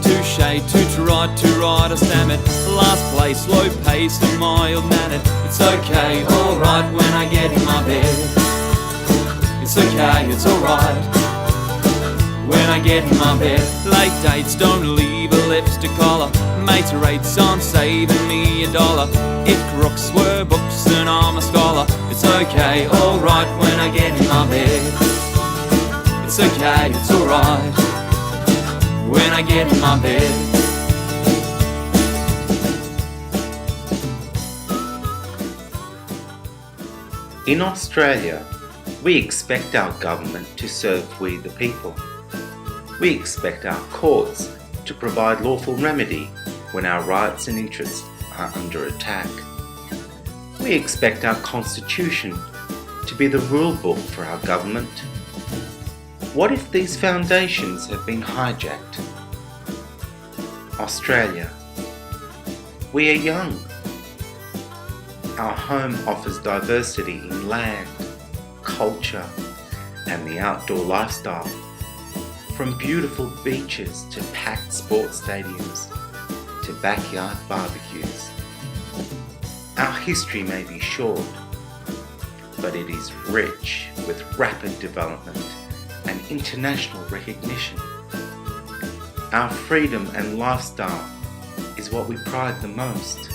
Touche, to right, I stammered. Last place, low pace and mild mannered. It's okay, alright when I get in my bed. It's okay, it's alright when I get in my bed. Late dates don't leave a lipstick collar. Mates rates on saving me $1. If crooks were books and I'm a scholar, it's okay, alright when I get in my bed. It's okay, it's alright when I get in my bed. In Australia, we expect our government to serve we the people. We expect our courts to provide lawful remedy when our rights and interests are under attack. We expect our constitution to be the rule book for our government. What if these foundations have been hijacked? Australia. We are young. Our home offers diversity in land, culture, and the outdoor lifestyle. From beautiful beaches to packed sports stadiums to backyard barbecues. Our history may be short, but it is rich with rapid development and international recognition. Our freedom and lifestyle is what we pride the most.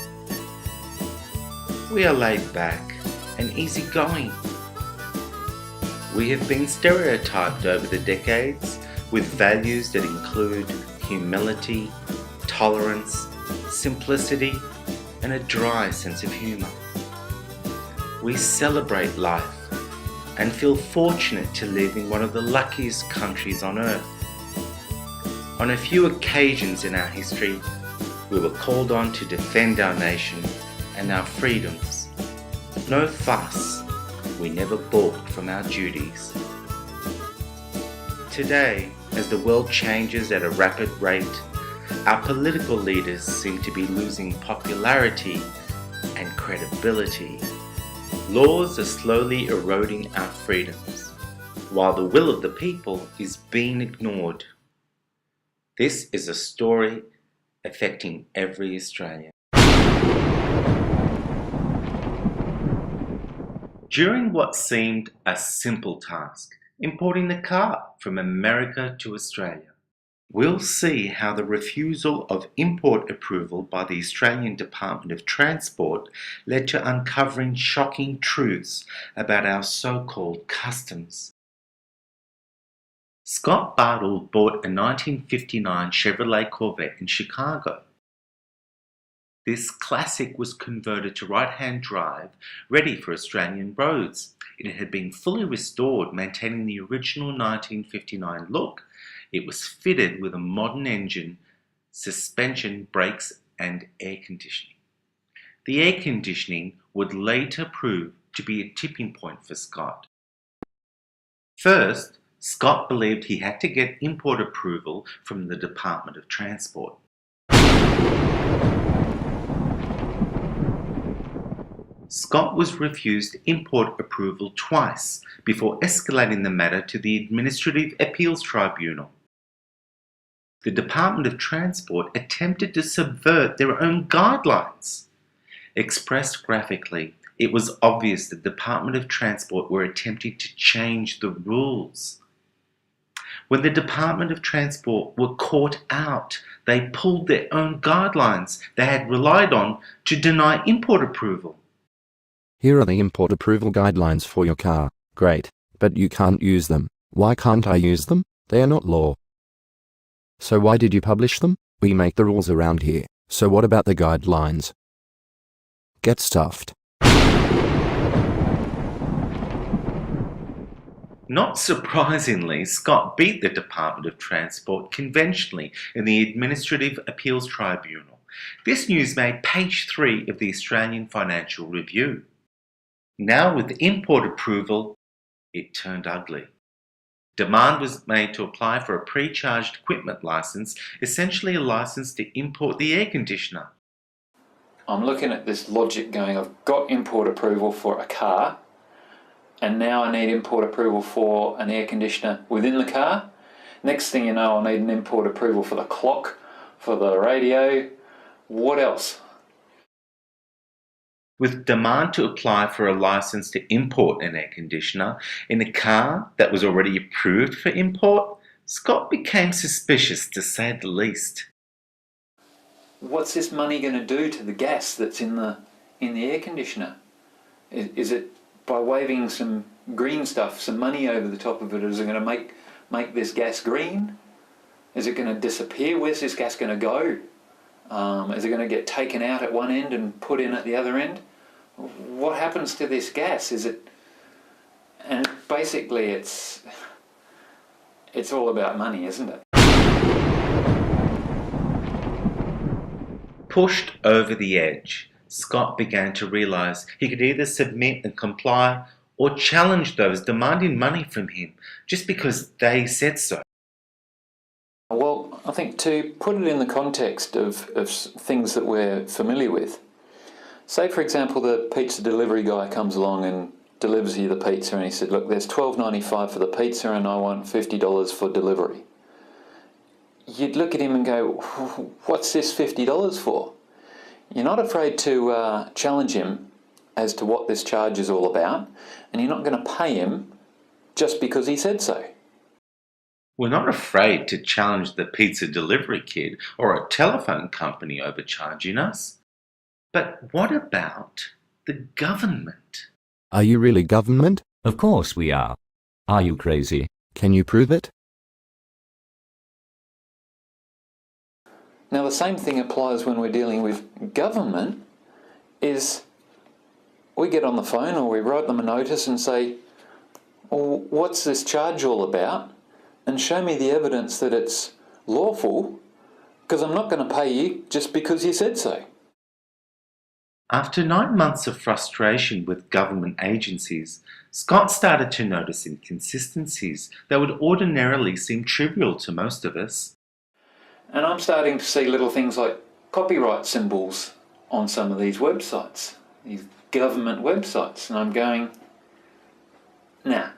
We are laid back and easygoing. We have been stereotyped over the decades with values that include humility, tolerance, simplicity, and a dry sense of humour. We celebrate life and feel fortunate to live in one of the luckiest countries on earth. On a few occasions in our history, we were called on to defend our nation and our freedoms. No fuss, we never balked from our duties. Today, as the world changes at a rapid rate, our political leaders seem to be losing popularity and credibility. Laws are slowly eroding our freedoms, while the will of the people is being ignored. This is a story affecting every Australian. During what seemed a simple task, importing the car from America to Australia, we'll see how the refusal of import approval by the Australian Department of Transport led to uncovering shocking truths about our so-called customs. Scott Bartle bought a 1959 Chevrolet Corvette in Chicago. This classic was converted to right-hand drive, ready for Australian roads. It had been fully restored, maintaining the original 1959 look. It was fitted with a modern engine, suspension, brakes, and air conditioning. The air conditioning would later prove to be a tipping point for Scott. First, Scott believed he had to get import approval from the Department of Transport. Scott was refused import approval twice before escalating the matter to the Administrative Appeals Tribunal. The Department of Transport attempted to subvert their own guidelines. Expressed graphically, it was obvious the Department of Transport were attempting to change the rules. When the Department of Transport were caught out, they pulled their own guidelines they had relied on to deny import approval. Here are the import approval guidelines for your car. Great, but you can't use them. Why can't I use them? They are not law. So why did you publish them? We make the rules around here. So what about the guidelines? Get stuffed. Not surprisingly, Scott beat the Department of Transport conventionally in the Administrative Appeals Tribunal. This news made page 3 of the Australian Financial Review. Now with import approval, it turned ugly. Demand was made to apply for a pre-charged equipment licence, essentially a licence to import the air conditioner. I'm looking at this logic going, I've got import approval for a car, and now I need import approval for an air conditioner within the car. Next thing you know, I'll need an import approval for the clock, for the radio. What else? With demand to apply for a license to import an air conditioner in a car that was already approved for import, Scott became suspicious, to say the least. What's this money going to do to the gas that's in the air conditioner? Is it by waving some green stuff, some money over the top of it, is it going to make this gas green? Is it going to disappear? Where's this gas going to go? Is it going to get taken out at one end and put in at the other end? What happens to this gas? And basically it's all about money, isn't it? Pushed over the edge, Scott began to realise he could either submit and comply or challenge those demanding money from him just because they said so. Well, I think to put it in the context of things that we're familiar with, say for example the pizza delivery guy comes along and delivers you the pizza and he said, look, there's $12.95 for the pizza and I want $50 for delivery. You'd look at him and go, what's this $50 for? You're not afraid to challenge him as to what this charge is all about, and you're not going to pay him just because he said so. We're not afraid to challenge the pizza delivery kid or a telephone company overcharging us. But what about the government? Are you really government? Of course we are. Are you crazy? Can you prove it? Now the same thing applies when we're dealing with government, is we get on the phone or we write them a notice and say, well, what's this charge all about? And show me the evidence that it's lawful, because I'm not going to pay you just because you said so. After 9 months of frustration with government agencies, Scott started to notice inconsistencies that would ordinarily seem trivial to most of us. And I'm starting to see little things like copyright symbols on some of these websites, these government websites, and I'm going, nah,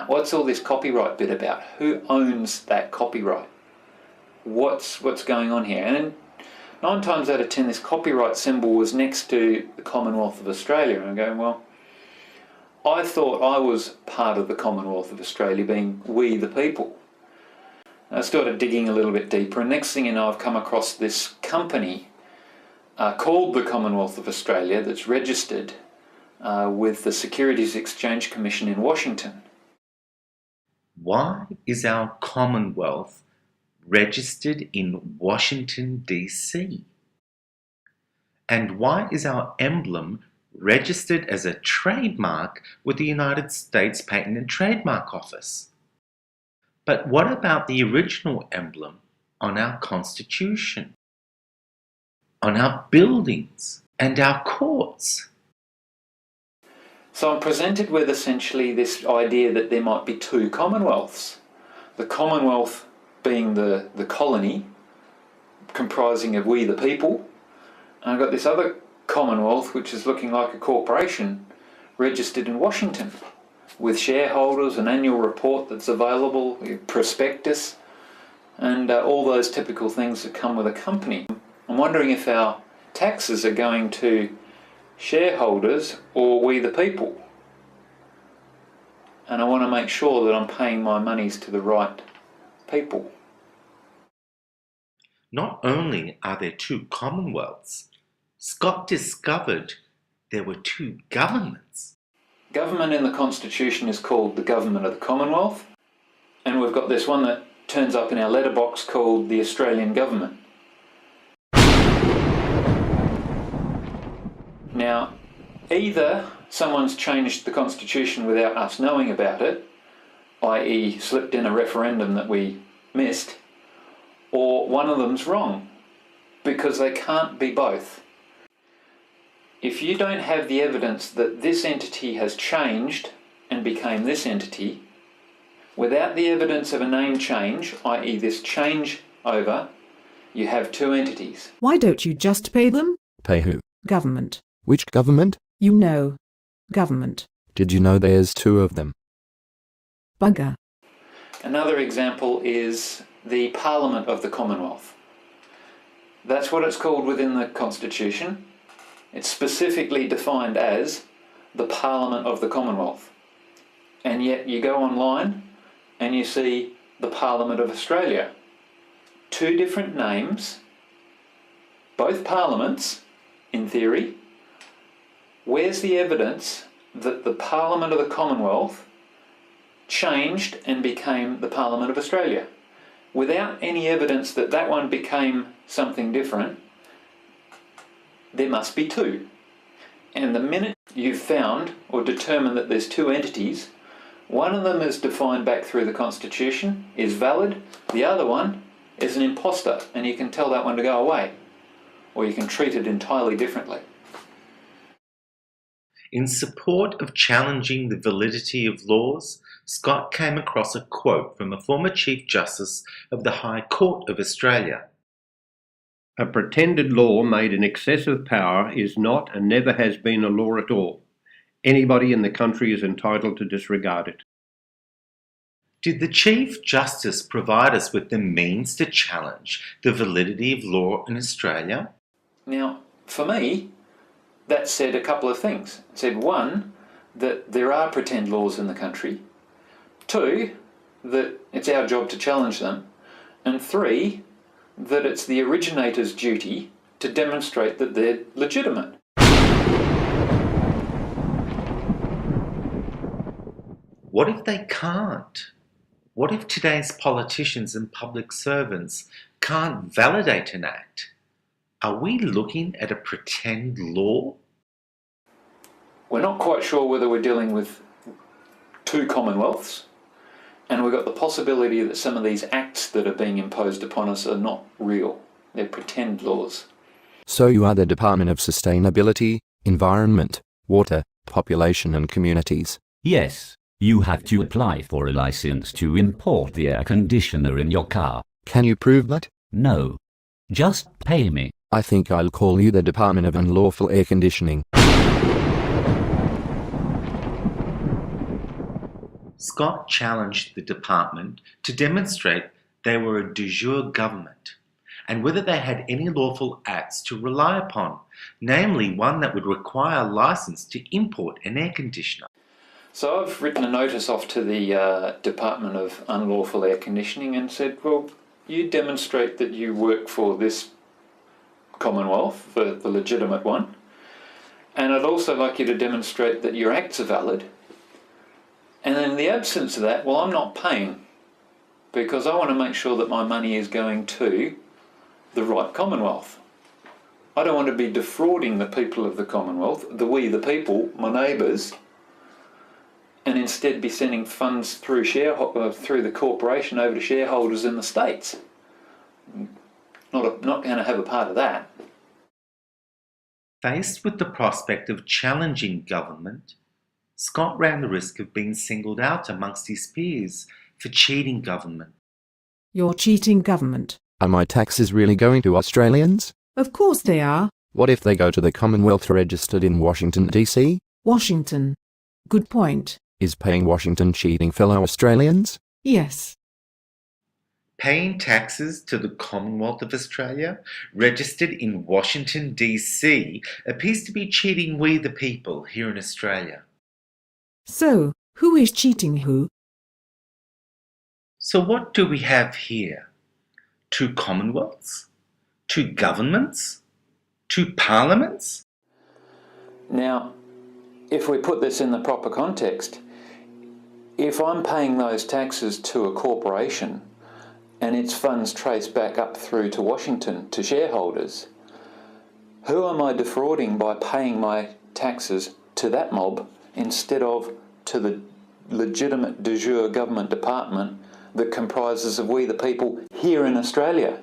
what's all this copyright bit about? Who owns that copyright? What's going on here? And 9 times out of 10, this copyright symbol was next to the Commonwealth of Australia, and I'm going, well, I thought I was part of the Commonwealth of Australia, being we the people. I started digging a little bit deeper, and next thing you know, I've come across this company called the Commonwealth of Australia that's registered with the Securities Exchange Commission in Washington. Why is our Commonwealth registered in Washington, D.C.? And why is our emblem registered as a trademark with the United States Patent and Trademark Office? But what about the original emblem on our Constitution, on our buildings and our courts? So I'm presented with essentially this idea that there might be 2 Commonwealths. The Commonwealth being the colony, comprising of we the people, and I've got this other Commonwealth which is looking like a corporation registered in Washington, with shareholders, an annual report that's available, a prospectus, and all those typical things that come with a company. I'm wondering if our taxes are going to shareholders or we the people. And I want to make sure that I'm paying my monies to the right people. Not only are there 2 Commonwealths, Scott discovered there were 2 governments. Government in the Constitution is called the Government of the Commonwealth, and we've got this one that turns up in our letterbox called the Australian Government. Now, either someone's changed the Constitution without us knowing about it, i.e. slipped in a referendum that we missed, or one of them's wrong, because they can't be both. If you don't have the evidence that this entity has changed and became this entity, without the evidence of a name change, i.e. this change over, you have 2 entities. Why don't you just pay them? Pay who? Government. Which government? You know. Government. Did you know there's 2 of them? Bugger. Another example is the Parliament of the Commonwealth. That's what it's called within the Constitution. It's specifically defined as the Parliament of the Commonwealth. And yet you go online and you see the Parliament of Australia. Two different names, both parliaments, in theory. Where's the evidence that the Parliament of the Commonwealth changed and became the Parliament of Australia? Without any evidence that that one became something different, there must be two. And the minute you've found or determined that there's two entities, one of them is defined back through the Constitution, is valid, the other one is an imposter, and you can tell that one to go away, or you can treat it entirely differently. In support of challenging the validity of laws, Scott came across a quote from a former Chief Justice of the High Court of Australia. A pretended law made in excessive power is not and never has been a law at all. Anybody in the country is entitled to disregard it. Did the Chief Justice provide us with the means to challenge the validity of law in Australia? Now, for me, that said a couple of things. It said, one, that there are pretend laws in the country. Two, that it's our job to challenge them. And three, that it's the originator's duty to demonstrate that they're legitimate. What if they can't? What if today's politicians and public servants can't validate an act? Are we looking at a pretend law? We're not quite sure whether we're dealing with two commonwealths, and we've got the possibility that some of these acts that are being imposed upon us are not real. They're pretend laws. So you are the Department of Sustainability, Environment, Water, Population and Communities. Yes, you have to apply for a license to import the air conditioner in your car. Can you prove that? No. Just pay me. I think I'll call you the Department of Unlawful Air Conditioning. Scott challenged the department to demonstrate they were a de jure government and whether they had any lawful acts to rely upon, namely one that would require a license to import an air conditioner. So I've written a notice off to the Department of Unlawful Air Conditioning and said, well, you demonstrate that you work for this Commonwealth, the legitimate one, and I'd also like you to demonstrate that your acts are valid. And in the absence of that, well, I'm not paying because I want to make sure that my money is going to the right Commonwealth. I don't want to be defrauding the people of the Commonwealth, we the people, my neighbours, and instead be sending funds through the corporation over to shareholders in the States. Not going to have a part of that. Faced with the prospect of challenging government, Scott ran the risk of being singled out amongst his peers for cheating government. You're cheating government. Are my taxes really going to Australians? Of course they are. What if they go to the Commonwealth registered in Washington, D.C.? Washington. Good point. Is paying Washington cheating fellow Australians? Yes. Paying taxes to the Commonwealth of Australia, registered in Washington, D.C., appears to be cheating we the people here in Australia. So, who is cheating who? So what do we have here? Two Commonwealths? Two governments? Two parliaments? Now, if we put this in the proper context, if I'm paying those taxes to a corporation and its funds trace back up through to Washington to shareholders, who am I defrauding by paying my taxes to that mob instead of to the legitimate de jure government department that comprises of we the people here in Australia?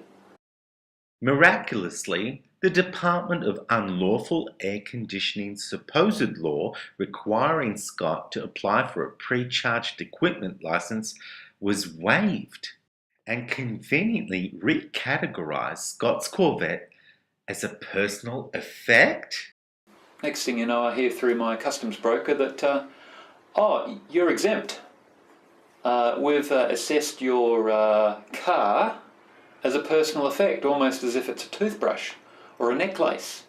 Miraculously, the Department of Unlawful Air Conditioning's supposed law requiring Scott to apply for a pre-charged equipment licence was waived and conveniently recategorised Scott's Corvette as a personal effect. Next thing you know, I hear through my customs broker that, you're exempt. we've assessed your car as a personal effect, almost as if it's a toothbrush or a necklace.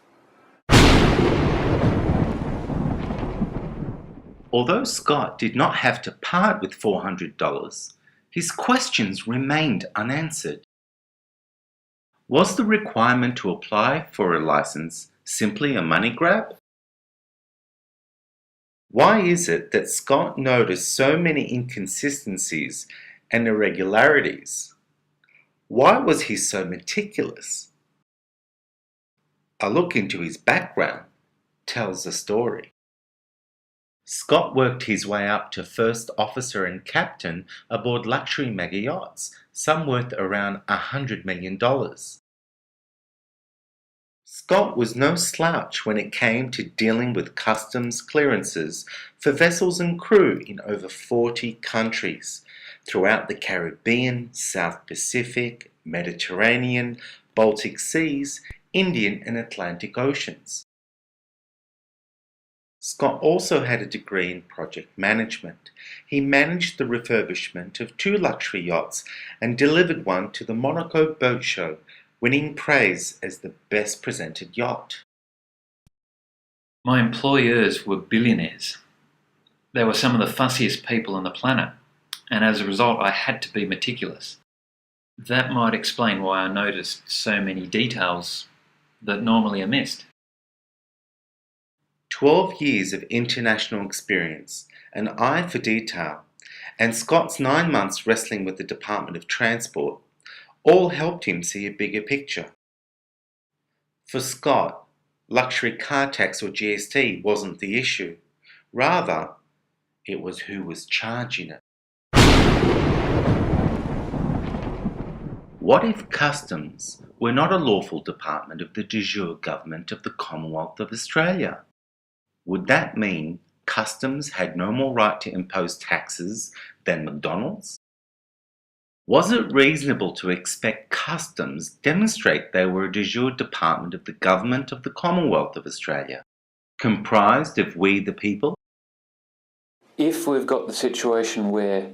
Although Scott did not have to part with $400, his questions remained unanswered. Was the requirement to apply for a license simply a money grab? Why is it that Scott noticed so many inconsistencies and irregularities? Why was he so meticulous? A look into his background tells the story. Scott worked his way up to first officer and captain aboard luxury mega yachts, some worth around $100 million. Scott was no slouch when it came to dealing with customs clearances for vessels and crew in over 40 countries throughout the Caribbean, South Pacific, Mediterranean, Baltic Seas, Indian and Atlantic Oceans. Scott also had a degree in project management. He managed the refurbishment of 2 luxury yachts and delivered one to the Monaco Boat Show, winning praise as the best presented yacht. My employers were billionaires. They were some of the fussiest people on the planet, and as a result I had to be meticulous. That might explain why I noticed so many details that normally are missed. 12 years of international experience, an eye for detail, and Scott's 9 months wrestling with the Department of Transport all helped him see a bigger picture. For Scott, luxury car tax or GST wasn't the issue. Rather, it was who was charging it. What if customs were not a lawful department of the de jure government of the Commonwealth of Australia? Would that mean customs had no more right to impose taxes than McDonald's? Was it reasonable to expect customs demonstrate they were a de jure department of the government of the Commonwealth of Australia, comprised of we the people? If we've got the situation where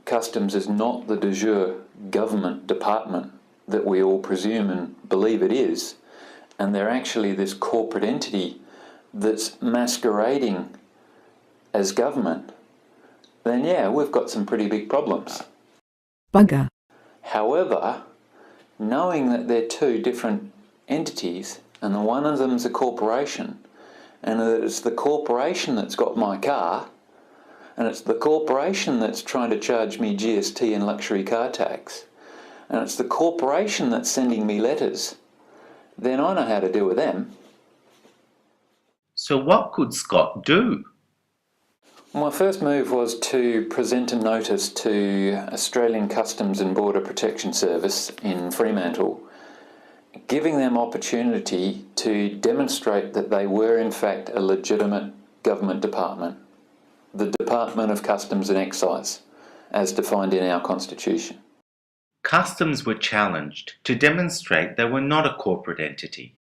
customs is not the de jure government department that we all presume and believe it is, and they're actually this corporate entity that's masquerading as government, then yeah, we've got some pretty big problems. Bugger. However, knowing that they're 2 different entities and the one of them's a corporation, and that it's the corporation that's got my car, and it's the corporation that's trying to charge me GST and luxury car tax, and it's the corporation that's sending me letters, then I know how to deal with them. So what could Scott do? My first move was to present a notice to Australian Customs and Border Protection Service in Fremantle, giving them opportunity to demonstrate that they were in fact a legitimate government department, the Department of Customs and Excise, as defined in our Constitution. Customs were challenged to demonstrate they were not a corporate entity.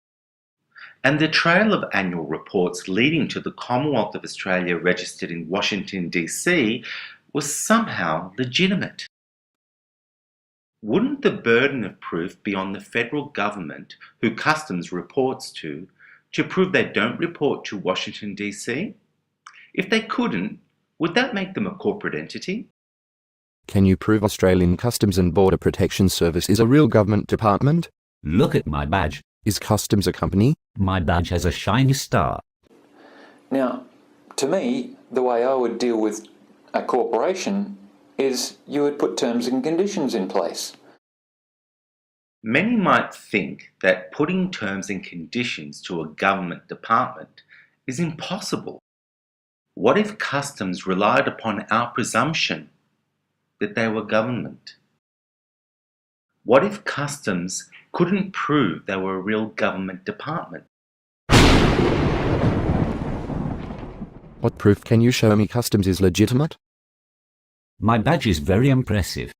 And the trail of annual reports leading to the Commonwealth of Australia registered in Washington, D.C. was somehow legitimate. Wouldn't the burden of proof be on the federal government, who Customs reports to prove they don't report to Washington, D.C.? If they couldn't, would that make them a corporate entity? Can you prove Australian Customs and Border Protection Service is a real government department? Look at my badge. Is Customs a company? My badge has a shiny star. Now, to me, the way I would deal with a corporation is you would put terms and conditions in place. Many might think that putting terms and conditions to a government department is impossible. What if Customs relied upon our presumption that they were government? What if Customs couldn't prove they were a real government department? What proof can you show me Customs is legitimate? My badge is very impressive.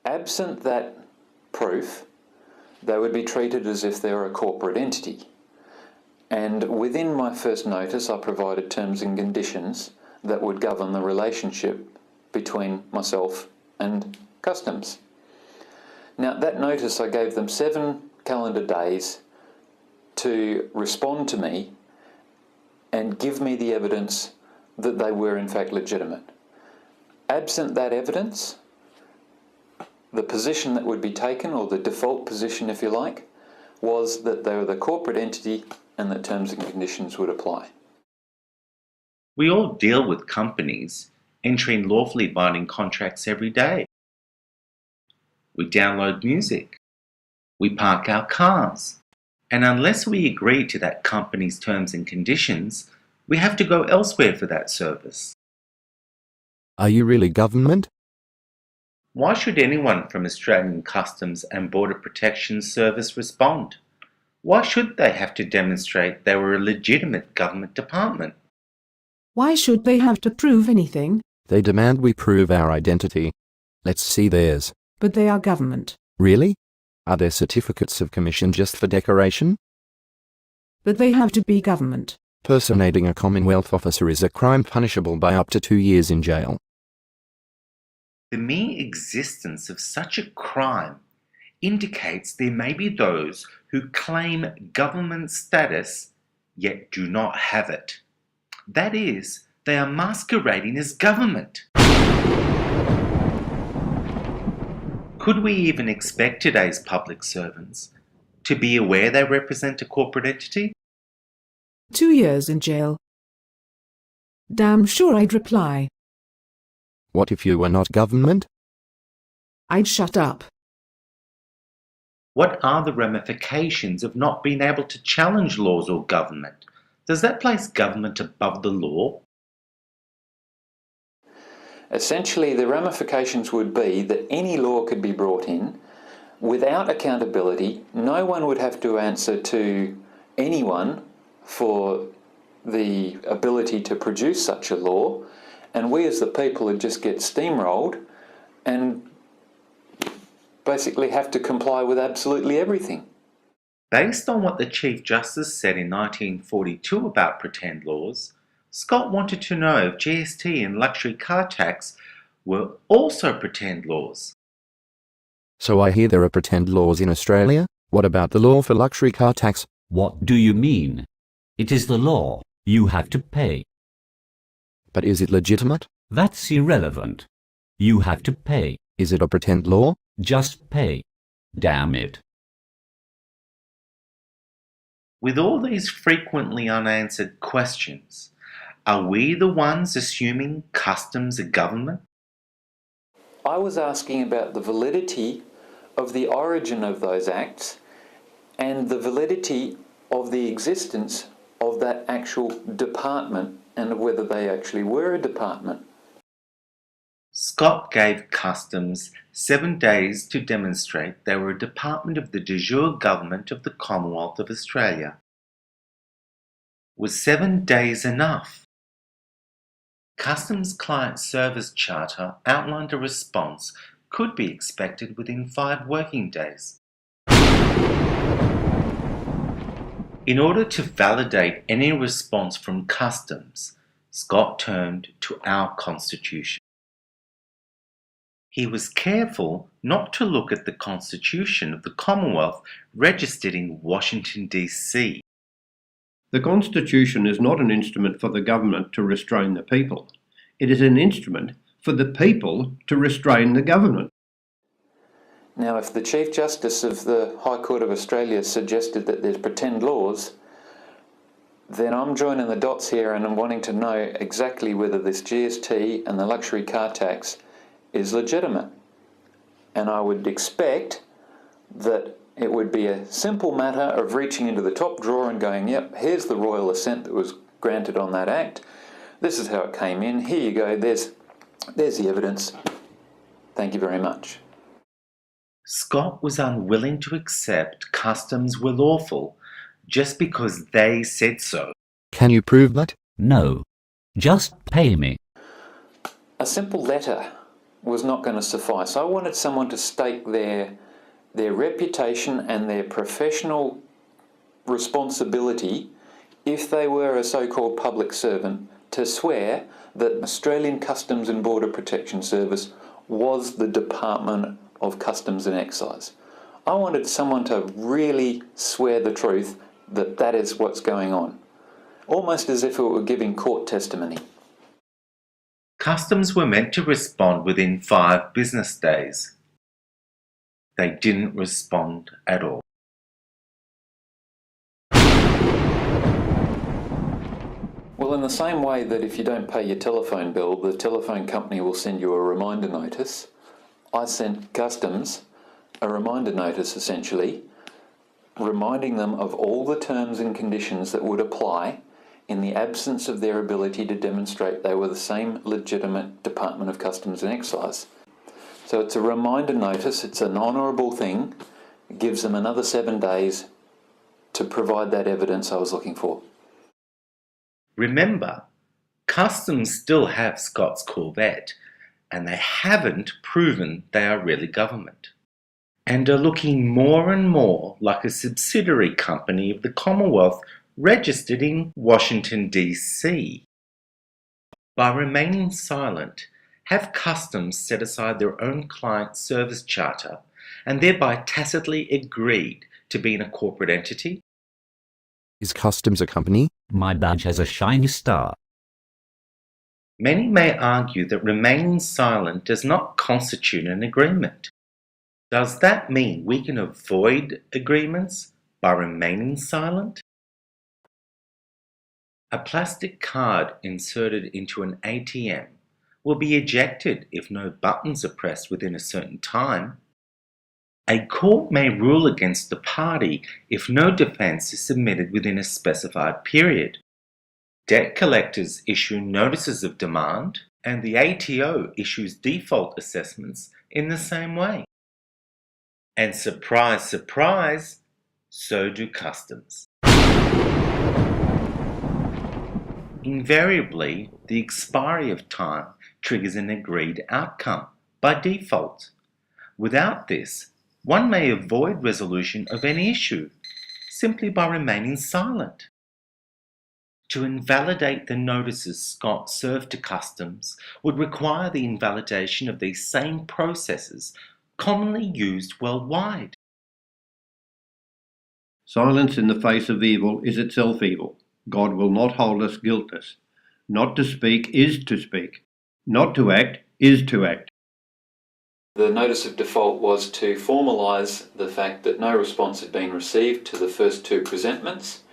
Absent that proof, they would be treated as if they were a corporate entity. And within my first notice, I provided terms and conditions that would govern the relationship between myself and customs. Now, that notice, I gave them 7 calendar days to respond to me and give me the evidence that they were in fact legitimate. Absent that evidence, the position that would be taken, or the default position if you like, was that they were the corporate entity and that terms and conditions would apply. We all deal with companies entering lawfully binding contracts every day. We download music. We park our cars. And unless we agree to that company's terms and conditions, we have to go elsewhere for that service. Are you really government? Why should anyone from Australian Customs and Border Protection Service respond? Why should they have to demonstrate they were a legitimate government department? Why should they have to prove anything? They demand we prove our identity. Let's see theirs. But they are government. Really? Are there certificates of commission just for decoration? But they have to be government. Personating a Commonwealth officer is a crime punishable by up to 2 years in jail. The mere existence of such a crime indicates there may be those who claim government status yet do not have it. That is, they are masquerading as government. Could we even expect today's public servants to be aware they represent a corporate entity? 2 years in jail. Damn sure I'd reply. What if you were not government? I'd shut up. What are the ramifications of not being able to challenge laws or government? Does that place government above the law? Essentially, the ramifications would be that any law could be brought in without accountability. No one would have to answer to anyone for the ability to produce such a law, and we as the people would just get steamrolled and basically have to comply with absolutely everything. Based on what the Chief Justice said in 1942 about pretend laws, Scott wanted to know if GST and luxury car tax were also pretend laws. So I hear there are pretend laws in Australia. What about the law for luxury car tax? What do you mean? It is the law. You have to pay. But is it legitimate? That's irrelevant. You have to pay. Is it a pretend law? Just pay. Damn it. With all these frequently unanswered questions, are we the ones assuming customs are government? I was asking about the validity of the origin of those acts and the validity of the existence of that actual department and whether they actually were a department. Scott gave Customs 7 days to demonstrate they were a department of the de jure government of the Commonwealth of Australia. Was 7 days enough? Customs Client Service Charter outlined a response could be expected within 5 working days. In order to validate any response from Customs, Scott turned to our Constitution. He was careful not to look at the Constitution of the Commonwealth registered in Washington, D.C. The Constitution is not an instrument for the government to restrain the people. It is an instrument for the people to restrain the government. Now, if the Chief Justice of the High Court of Australia suggested that there's pretend laws, then I'm joining the dots here and I'm wanting to know exactly whether this GST and the luxury car tax is legitimate. And I would expect that it would be a simple matter of reaching into the top drawer and going, yep, here's the royal assent that was granted on that act. This is how it came in. Here you go. There's the evidence. Thank you very much. Scott was unwilling to accept customs were lawful just because they said so. Can you prove that? No. Just pay me. A simple letter was not going to suffice. I wanted someone to stake their reputation and their professional responsibility, if they were a so-called public servant, to swear that Australian Customs and Border Protection Service was the Department of Customs and Excise. I wanted someone to really swear the truth that that is what's going on, almost as if it were giving court testimony. Customs were meant to respond within 5 business days. They didn't respond at all. Well, in the same way that if you don't pay your telephone bill, the telephone company will send you a reminder notice, I sent Customs a reminder notice, essentially, reminding them of all the terms and conditions that would apply in the absence of their ability to demonstrate they were the same legitimate Department of Customs and Excise. So it's a reminder notice, it's an honourable thing, it gives them another 7 days to provide that evidence I was looking for. Remember, Customs still have Scott's Corvette, and they haven't proven they are really government, and are looking more and more like a subsidiary company of the Commonwealth registered in Washington, D.C. By remaining silent, have Customs set aside their own client service charter and thereby tacitly agreed to be in a corporate entity? Is Customs a company? My badge has a shiny star. Many may argue that remaining silent does not constitute an agreement. Does that mean we can avoid agreements by remaining silent? A plastic card inserted into an ATM will be ejected if no buttons are pressed within a certain time. A court may rule against the party if no defence is submitted within a specified period. Debt collectors issue notices of demand, and the ATO issues default assessments in the same way. And surprise, surprise, so do Customs. Invariably, the expiry of time triggers an agreed outcome by default. Without this, one may avoid resolution of any issue simply by remaining silent. To invalidate the notices Scott served to Customs would require the invalidation of these same processes commonly used worldwide. Silence in the face of evil is itself evil. God will not hold us guiltless. Not to speak is to speak. Not to act is to act. The notice of default was to formalise the fact that no response had been received to the first 2 presentments,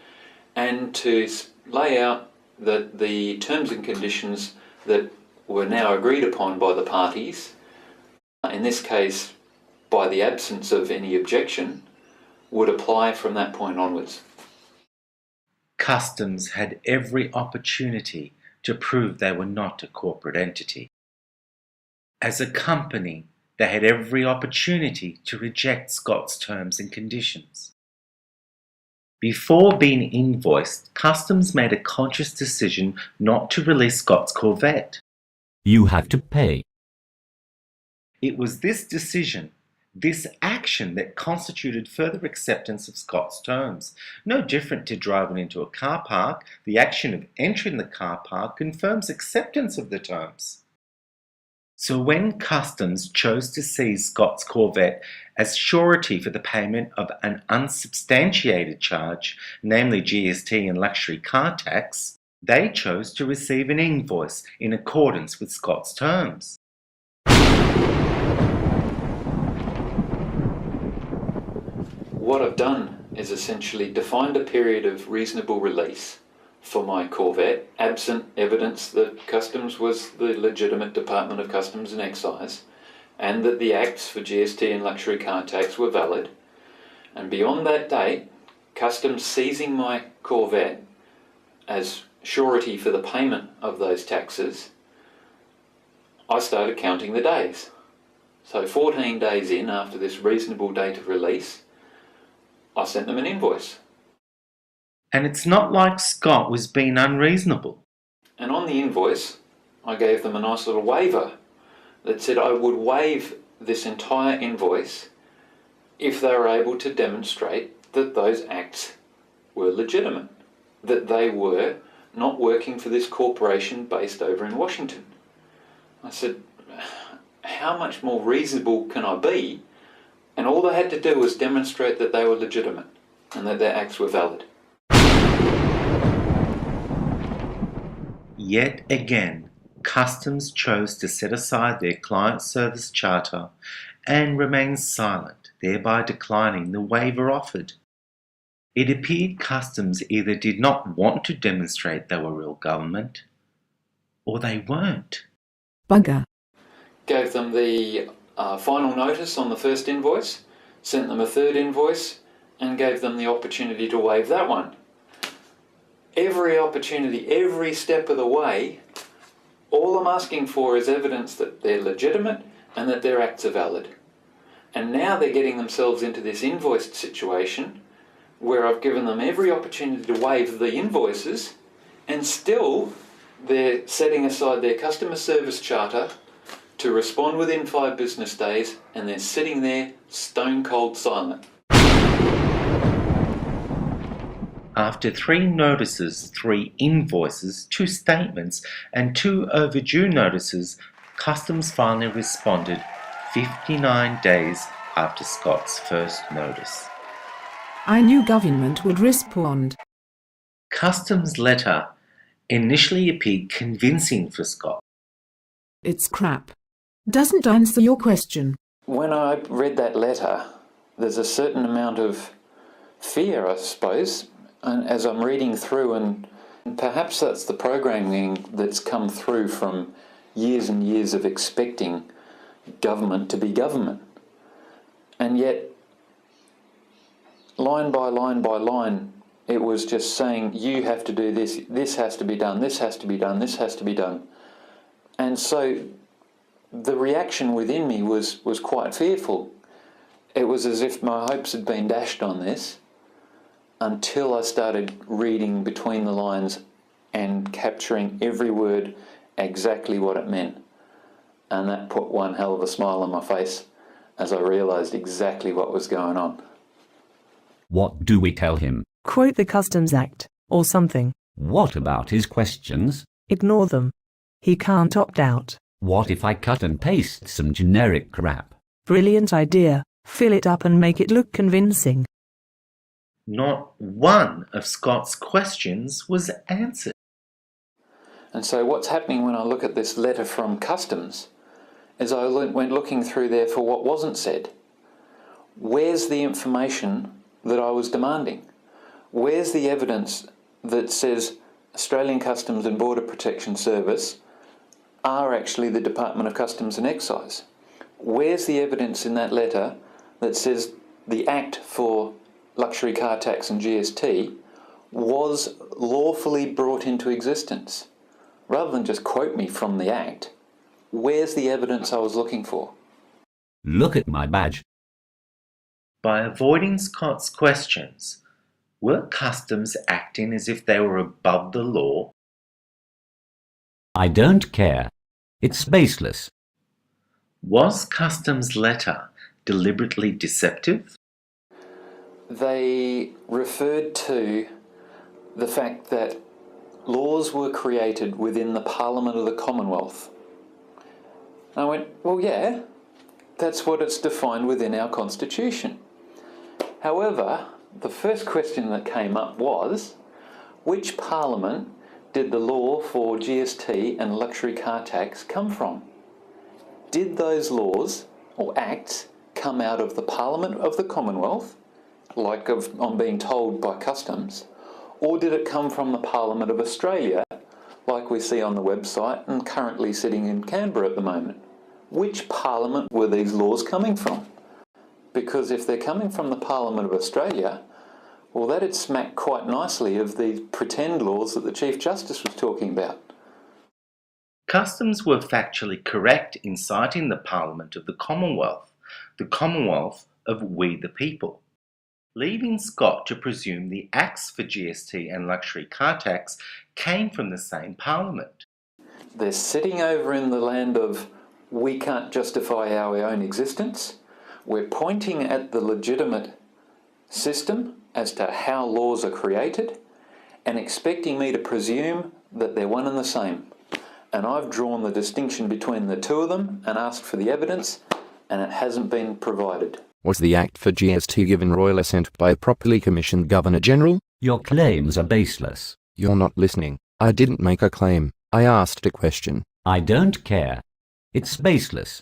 and to lay out that the terms and conditions that were now agreed upon by the parties, in this case by the absence of any objection, would apply from that point onwards. Customs had every opportunity to prove they were not a corporate entity. As a company, they had every opportunity to reject Scott's terms and conditions. Before being invoiced, Customs made a conscious decision not to release Scott's Corvette. You have to pay. It was this decision, this action, that constituted further acceptance of Scott's terms. No different to driving into a car park, the action of entering the car park confirms acceptance of the terms. So when Customs chose to seize Scott's Corvette as surety for the payment of an unsubstantiated charge, namely GST and luxury car tax, they chose to receive an invoice in accordance with Scott's terms. What I've done is essentially defined a period of reasonable release for my Corvette, absent evidence that Customs was the legitimate Department of Customs and Excise, and that the acts for GST and luxury car tax were valid. And beyond that date, Customs seizing my Corvette as surety for the payment of those taxes, I started counting the days. So 14 days in, after this reasonable date of release, I sent them an invoice. And it's not like Scott was being unreasonable. And on the invoice, I gave them a nice little waiver that said I would waive this entire invoice if they were able to demonstrate that those acts were legitimate, that they were not working for this corporation based over in Washington. I said, how much more reasonable can I be? And all they had to do was demonstrate that they were legitimate and that their acts were valid. Yet again, Customs chose to set aside their client service charter and remain silent, thereby declining the waiver offered. It appeared Customs either did not want to demonstrate they were real government, or they weren't. Bugger. Gave them the final notice on the first invoice, sent them a third invoice, and gave them the opportunity to waive that one. Every opportunity, every step of the way, all I'm asking for is evidence that they're legitimate and that their acts are valid. And now they're getting themselves into this invoiced situation where I've given them every opportunity to waive the invoices, and still they're setting aside their customer service charter to respond within 5 business days, and they're sitting there stone cold silent. After 3 notices, 3 invoices, 2 statements, and 2 overdue notices, Customs finally responded 59 days after Scott's first notice. I knew government would respond. Customs' letter initially appeared convincing for Scott. It's crap. Doesn't answer your question. When I read that letter, there's a certain amount of fear, I suppose, and as I'm reading through, and perhaps that's the programming that's come through from years and years of expecting government to be government. And yet, line by line by line, it was just saying, you have to do this, this has to be done, this has to be done, this has to be done. And so the reaction within me was quite fearful. It was as if my hopes had been dashed on this, until I started reading between the lines and capturing every word exactly what it meant. And that put one hell of a smile on my face as I realised exactly what was going on. What do we tell him? Quote the Customs Act, or something. What about his questions? Ignore them. He can't opt out. What if I cut and paste some generic crap? Brilliant idea. Fill it up and make it look convincing. Not one of Scott's questions was answered. And so what's happening when I look at this letter from Customs is I went looking through there for what wasn't said. Where's the information that I was demanding? Where's the evidence that says Australian Customs and Border Protection Service are actually the Department of Customs and Excise? Where's the evidence in that letter that says the Act for Luxury Car Tax and GST was lawfully brought into existence? Rather than just quote me from the Act, where's the evidence I was looking for? Look at my badge. By avoiding Scott's questions, were Customs acting as if they were above the law? I don't care. It's baseless. Was Customs' letter deliberately deceptive? They referred to the fact that laws were created within the Parliament of the Commonwealth. I went, well, yeah, that's what it's defined within our Constitution. However, the first question that came up was, which Parliament did the law for GST and luxury car tax come from? Did those laws or acts come out of the Parliament of the Commonwealth, like I'm being told by Customs, or did it come from the Parliament of Australia, like we see on the website and currently sitting in Canberra at the moment? Which Parliament were these laws coming from? Because if they're coming from the Parliament of Australia, well, that'd smack quite nicely of the pretend laws that the Chief Justice was talking about. Customs were factually correct in citing the Parliament of the Commonwealth of we the people, leaving Scott to presume the acts for GST and luxury car tax came from the same Parliament. They're sitting over in the land of we can't justify our own existence. We're pointing at the legitimate system as to how laws are created, and expecting me to presume that they're one and the same. And I've drawn the distinction between the two of them and asked for the evidence, and it hasn't been provided. Was the Act for GST given royal assent by a properly commissioned Governor-General? Your claims are baseless. You're not listening. I didn't make a claim. I asked a question. I don't care. It's baseless.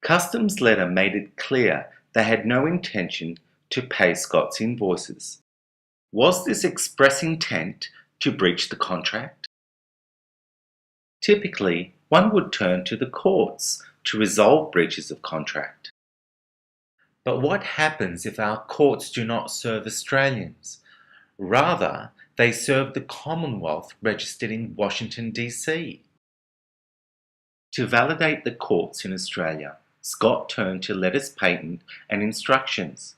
Customs letter made it clear they had no intention to pay Scott's invoices. Was this express intent to breach the contract? Typically, one would turn to the courts to resolve breaches of contract. But what happens if our courts do not serve Australians? Rather, they serve the Commonwealth registered in Washington, DC. To validate the courts in Australia, Scott turned to letters patent and instructions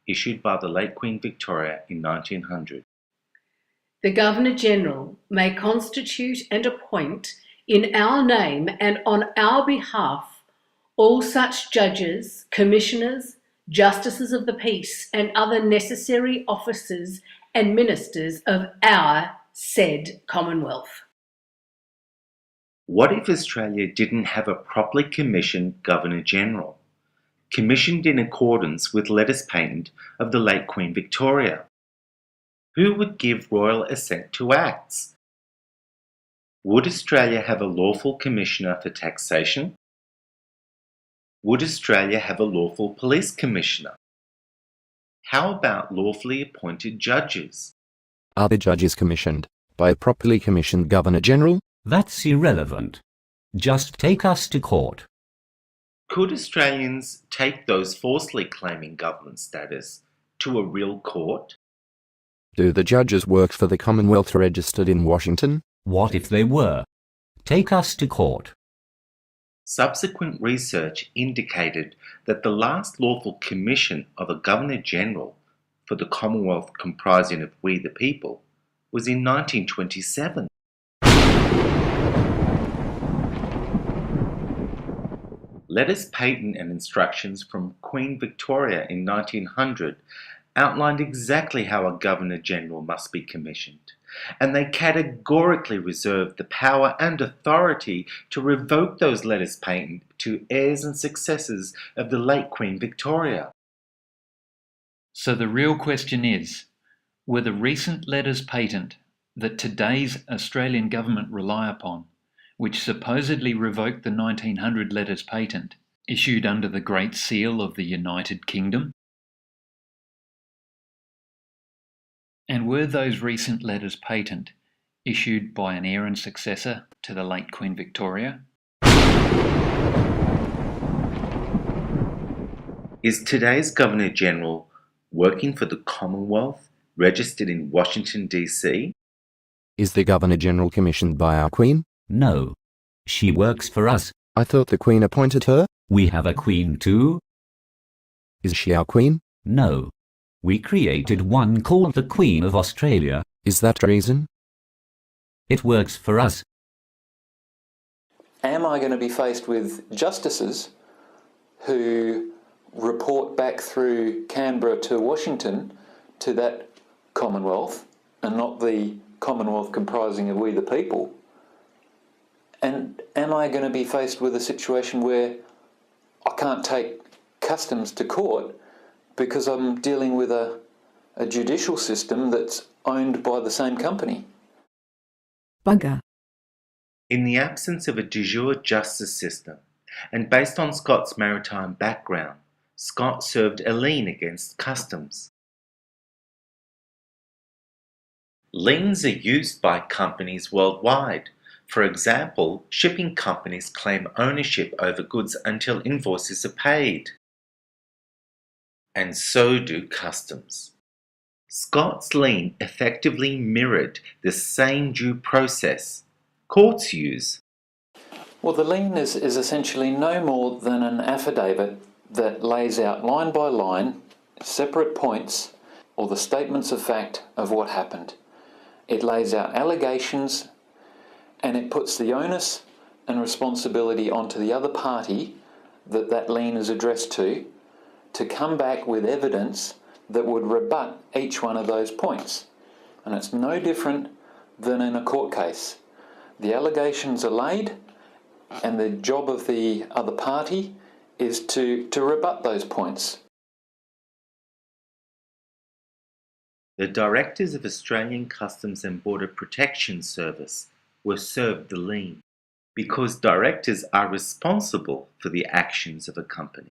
issued by the late Queen Victoria in 1900. The Governor-General may constitute and appoint in our name and on our behalf all such judges, commissioners, justices of the peace and other necessary officers and ministers of our said Commonwealth. What if Australia didn't have a properly commissioned Governor-General, commissioned in accordance with letters patent of the late Queen Victoria? Who would give royal assent to acts? Would Australia have a lawful Commissioner for Taxation? Would Australia have a lawful Police Commissioner? How about lawfully appointed judges? Are the judges commissioned by a properly commissioned Governor-General? That's irrelevant. Just take us to court. Could Australians take those falsely claiming government status to a real court? Do the judges work for the Commonwealth registered in Washington? What if they were? Take us to court. Subsequent research indicated that the last lawful commission of a Governor-General for the Commonwealth comprising of we the people was in 1927. Letters patent and instructions from Queen Victoria in 1900 outlined exactly how a Governor-General must be commissioned, and they categorically reserved the power and authority to revoke those letters patent to heirs and successors of the late Queen Victoria. So the real question is, were the recent letters patent that today's Australian government rely upon, which supposedly revoked the 1900 letters patent, issued under the Great Seal of the United Kingdom? And were those recent letters patent issued by an heir and successor to the late Queen Victoria? Is today's Governor-General working for the Commonwealth registered in Washington, DC? Is the Governor-General commissioned by our Queen? No. She works for us. I thought the Queen appointed her. We have a queen too. Is she our Queen? No. We created one called the Queen of Australia. Is that treason? It works for us. Am I going to be faced with justices who report back through Canberra to Washington to that Commonwealth and not the Commonwealth comprising of we the people? And am I going to be faced with a situation where I can't take customs to court because I'm dealing with a judicial system that's owned by the same company? Bugger. In the absence of a de jure justice system, and based on Scott's maritime background, Scott served a lien against customs. Liens are used by companies worldwide. For example, shipping companies claim ownership over goods until invoices are paid. And so do customs. Scott's lien effectively mirrored the same due process courts use. Well, the lien is essentially no more than an affidavit that lays out line by line separate points or the statements of fact of what happened. It lays out allegations and it puts the onus and responsibility onto the other party that lien is addressed to come back with evidence that would rebut each one of those points. And it's no different than in a court case. The allegations are laid, and the job of the other party is to rebut those points. The directors of Australian Customs and Border Protection Service were served the lien because directors are responsible for the actions of a company.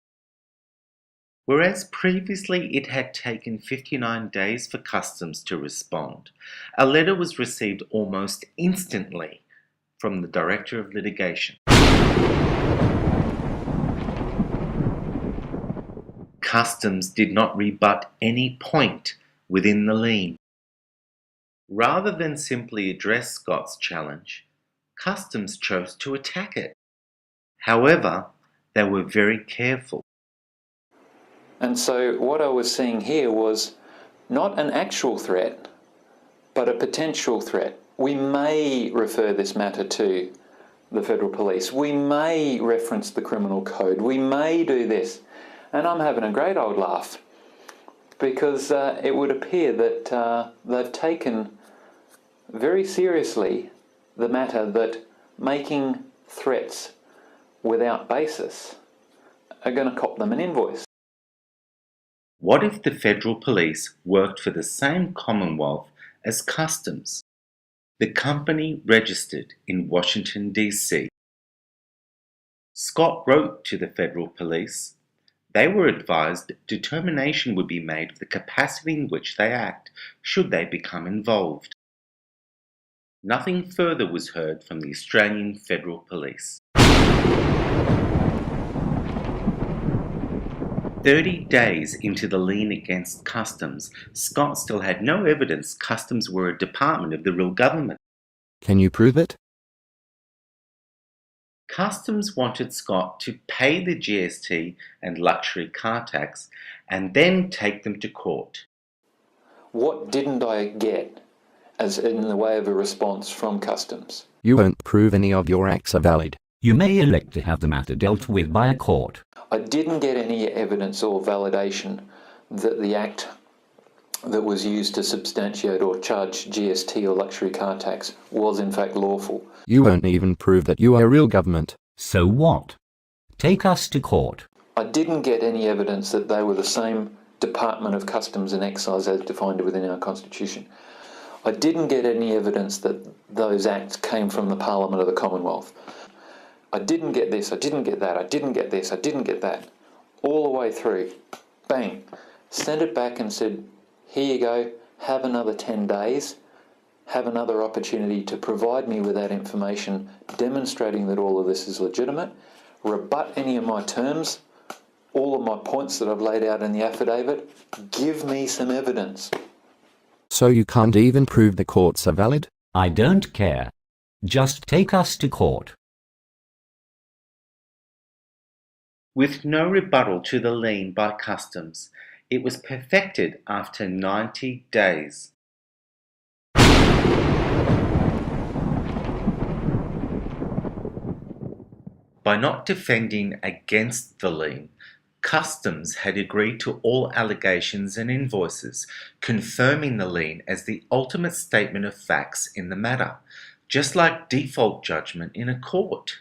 Whereas previously it had taken 59 days for Customs to respond, a letter was received almost instantly from the Director of Litigation. Customs did not rebut any point within the lien. Rather than simply address Scott's challenge, Customs chose to attack it. However, they were very careful. And so what I was seeing here was not an actual threat, but a potential threat. We may refer this matter to the Federal Police. We may reference the Criminal Code. We may do this. And I'm having a great old laugh because it would appear that they've taken very seriously the matter that making threats without basis are going to cop them an invoice. What if the Federal Police worked for the same Commonwealth as Customs? The company registered in Washington, D.C. Scott wrote to the Federal Police. They were advised determination would be made of the capacity in which they act should they become involved. Nothing further was heard from the Australian Federal Police. 30 days into the lien against Customs, Scott still had no evidence Customs were a department of the real government. Can you prove it? Customs wanted Scott to pay the GST and luxury car tax and then take them to court. What didn't I get as in the way of a response from Customs? You won't prove any of your acts are valid. You may elect to have the matter dealt with by a court. I didn't get any evidence or validation that the act that was used to substantiate or charge GST or luxury car tax was in fact lawful. You won't even prove that you are a real government. So what? Take us to court. I didn't get any evidence that they were the same Department of Customs and Excise as defined within our Constitution. I didn't get any evidence that those acts came from the Parliament of the Commonwealth. I didn't get this, I didn't get that, I didn't get this, I didn't get that. All the way through. Bang. Sent it back and said, here you go, have another 10 days, have another opportunity to provide me with that information demonstrating that all of this is legitimate, rebut any of my terms, all of my points that I've laid out in the affidavit, give me some evidence. So you can't even prove the courts are valid? I don't care. Just take us to court. With no rebuttal to the lien by Customs, it was perfected after 90 days. By not defending against the lien, Customs had agreed to all allegations and invoices, confirming the lien as the ultimate statement of facts in the matter, just like default judgment in a court.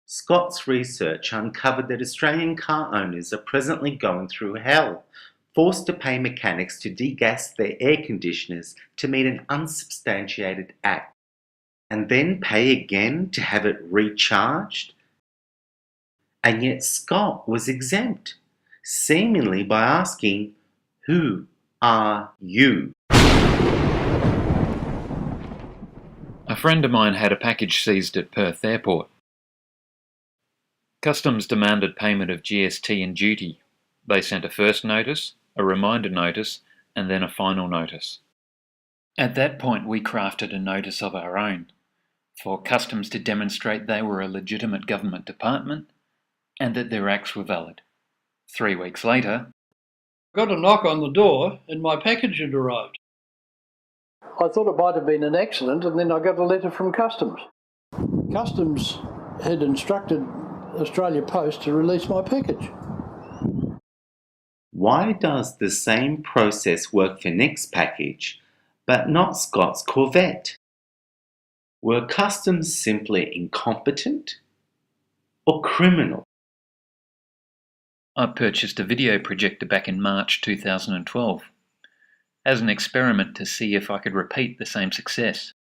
Scott's research uncovered that Australian car owners are presently going through hell, forced to pay mechanics to degas their air conditioners to meet an unsubstantiated act, and then pay again to have it recharged. And yet Scott was exempt, seemingly by asking, "Who are you?" A friend of mine had a package seized at Perth Airport. Customs demanded payment of GST and duty. They sent a first notice, a reminder notice, and then a final notice. At that point, we crafted a notice of our own for Customs to demonstrate they were a legitimate government department and that their acts were valid. 3 weeks later, I got a knock on the door and my package had arrived. I thought it might have been an accident, and then I got a letter from Customs. Customs had instructed Australia Post to release my package. Why does the same process work for Nick's package, but not Scott's Corvette? Were customs simply incompetent or criminal? I purchased a video projector back in March 2012 as an experiment to see if I could repeat the same success.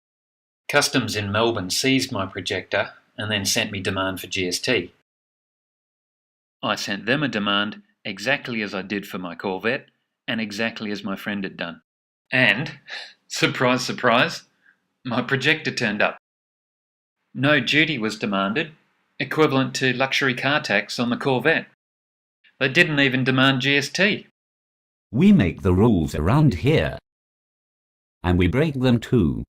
Customs in Melbourne seized my projector and then sent me demand for GST. I sent them a demand exactly as I did for my Corvette and exactly as my friend had done. And, surprise, surprise, my projector turned up. No duty was demanded, equivalent to luxury car tax on the Corvette. They didn't even demand GST. We make the rules around here. And we break them too.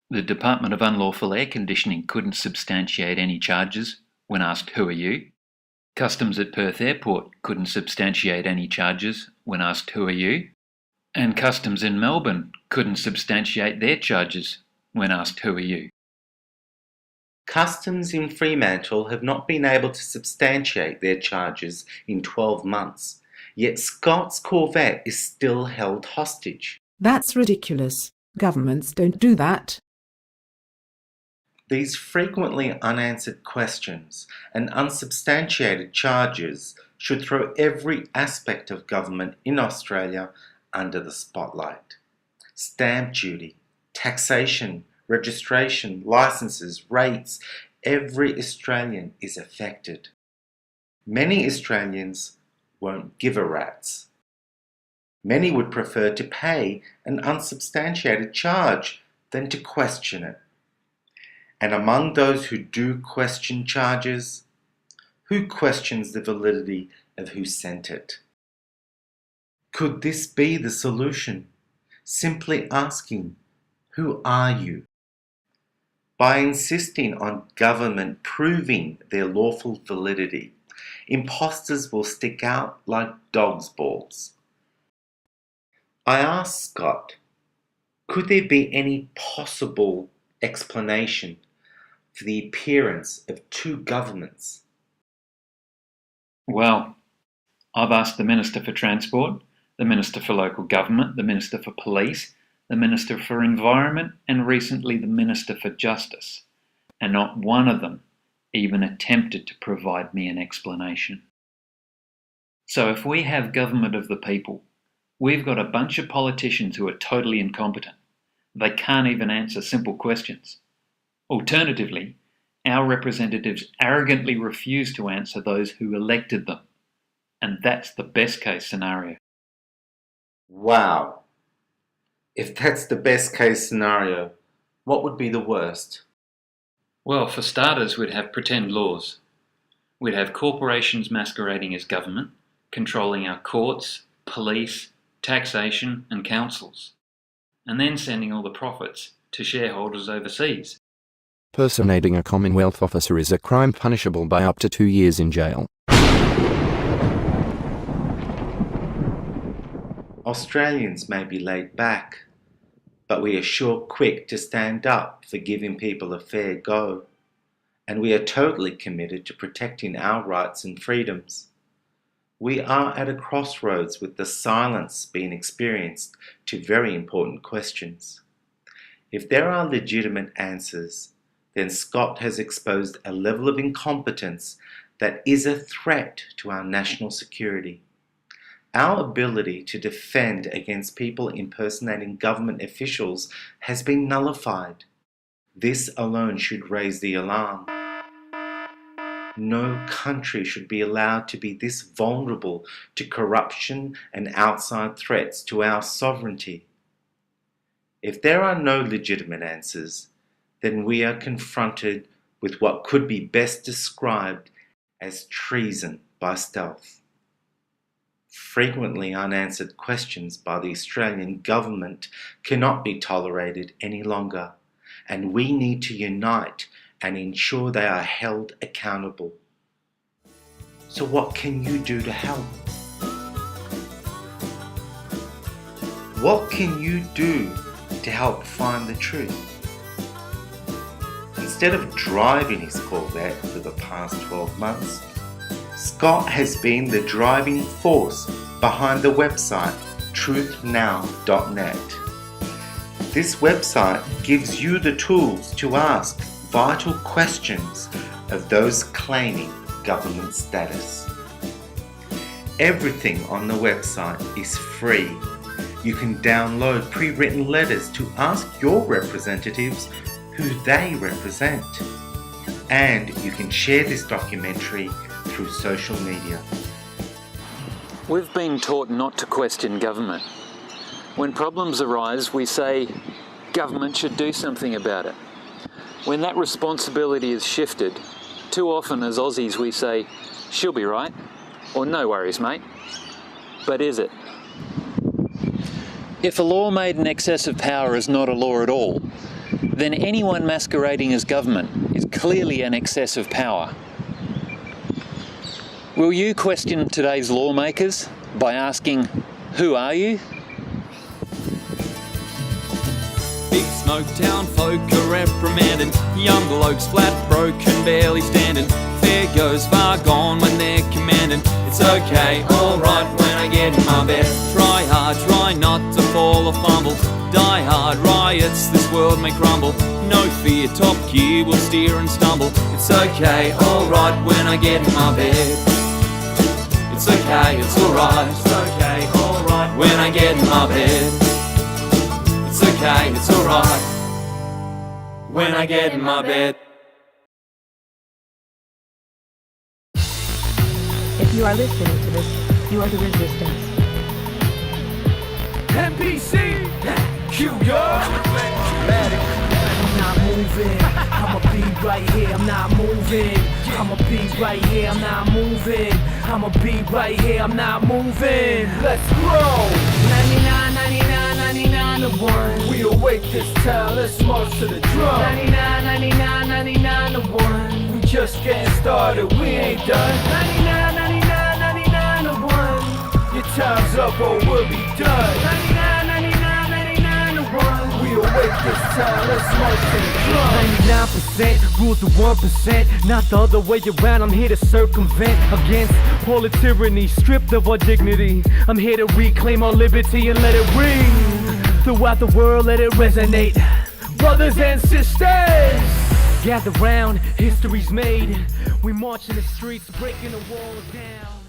The Department of Unlawful Air Conditioning couldn't substantiate any charges when asked, "Who are you?" Customs at Perth Airport couldn't substantiate any charges when asked, "Who are you?" And Customs in Melbourne couldn't substantiate their charges when asked, "Who are you?" Customs in Fremantle have not been able to substantiate their charges in 12 months, yet Scott's Corvette is still held hostage. That's ridiculous. Governments don't do that. These frequently unanswered questions and unsubstantiated charges should throw every aspect of government in Australia under the spotlight. Stamp duty, taxation, registration, licenses, rates, every Australian is affected. Many Australians won't give a rat's. Many would prefer to pay an unsubstantiated charge than to question it. And among those who do question charges, who questions the validity of who sent it? Could this be the solution? Simply asking, who are you? By insisting on government proving their lawful validity, imposters will stick out like dog's balls. I asked Scott, could there be any possible explanation for the appearance of two governments? Well, I've asked the Minister for Transport, the Minister for Local Government, the Minister for Police, the Minister for Environment, and recently the Minister for Justice, and not one of them even attempted to provide me an explanation. So if we have government of the people, we've got a bunch of politicians who are totally incompetent. They can't even answer simple questions. Alternatively, our representatives arrogantly refuse to answer those who elected them. And that's the best case scenario. Wow. If that's the best case scenario, what would be the worst? Well, for starters, we'd have pretend laws. We'd have corporations masquerading as government, controlling our courts, police, taxation and councils, and then sending all the profits to shareholders overseas. Personating a Commonwealth officer is a crime punishable by up to 2 years in jail. Australians may be laid back, but we are sure quick to stand up for giving people a fair go, and we are totally committed to protecting our rights and freedoms. We are at a crossroads with the silence being experienced to very important questions. If there are legitimate answers, then Scott has exposed a level of incompetence that is a threat to our national security. Our ability to defend against people impersonating government officials has been nullified. This alone should raise the alarm. No country should be allowed to be this vulnerable to corruption and outside threats to our sovereignty. If there are no legitimate answers, then we are confronted with what could be best described as treason by stealth. Frequently unanswered questions by the Australian government cannot be tolerated any longer, and we need to unite and ensure they are held accountable. So what can you do to help? What can you do to help find the truth? Instead of driving his Corvette for the past 12 months, Scott has been the driving force behind the website truthnow.net. This website gives you the tools to ask vital questions of those claiming government status. Everything on the website is free. You can download pre-written letters to ask your representatives who they represent. And you can share this documentary through social media. We've been taught not to question government. When problems arise, we say government should do something about it. When that responsibility is shifted, too often as Aussies we say, she'll be right, or no worries mate. But is it? If a law made in excess of power is not a law at all, then anyone masquerading as government is clearly an excess of power. Will you question today's lawmakers by asking, who are you? Big smoke town folk are reprimanding, young blokes flat broken, barely standing. Fair goes far gone when they're commanding. It's okay, alright when I get in my bed. Try hard, try not to fall or fumble. Die hard, riots, this world may crumble. No fear, top gear will steer and stumble. It's okay, alright when I get in my bed. It's okay, it's alright, it's okay, alright when I get in my bed. It's okay, it's alright when I get in my bed. If you are listening to this, you are the resistance. NPC, Q I'm not moving, I'ma be right here, I'm not moving. I'ma be right here, I'm not moving. I'ma be right here, I'm not moving. Let's grow. 99, 99, 99 to 1. We awake this town, let's march to the drum. 99, 99, 99 to 1. We just getting started, we ain't done. 99, 99, 99 to 1. Your time's up or we'll be done. 99, 99, 99 to 1. We awake this time, let's march to the drum. 99% rules the 1%, not the other way around. I'm here to circumvent against all the tyranny, stripped of our dignity. I'm here to reclaim our liberty and let it ring throughout the world, let it resonate. Brothers and sisters, gather round, history's made. We march in the streets, breaking the walls down.